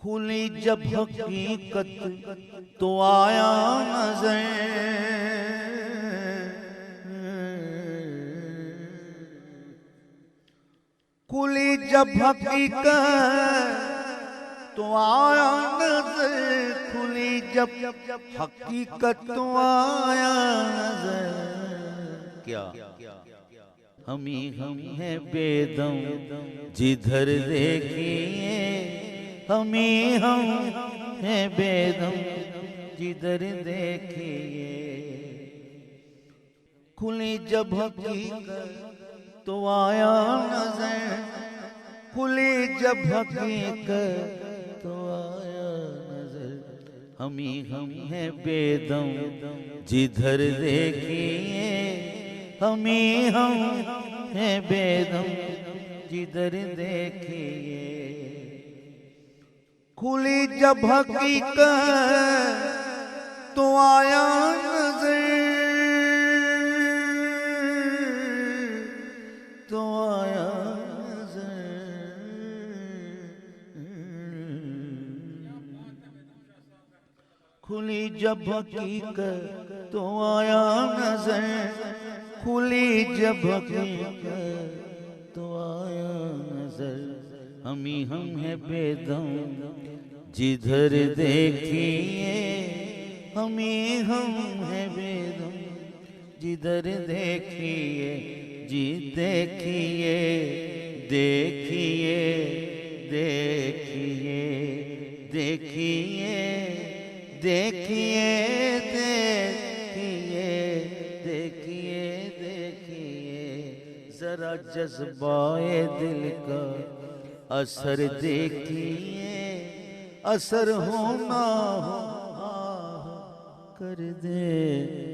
खुली जब हकीकत तो आया नजर, खुली जब हकीकत तो आया नजर, खुली जब हकीकत तो आया नजर। क्या हम है बेदम जिधर देखिए, हम है बेदम जिधर देखिए। खुली जब हकीकत तो आया नजर, खुली जब हकीकत तो आया नजर। हम है बेदम जिधर देखिए, हम है बेदम जिधर देखिए। खुली जब हकीकत तो आया नजर, तो आया नजर। खुली जब हकीकत तो आया नजर, खुली जब हकीकत तो आया नजर। हम है बेदम जिधर देखिए, हम है बेदम जिधर देखिए। जी देखिए देखिए देखिए देखिए देखिए देखिए देखिए देखिए। जरा जज्बाए दिल का असर देखिए, असर होना हो कर दे।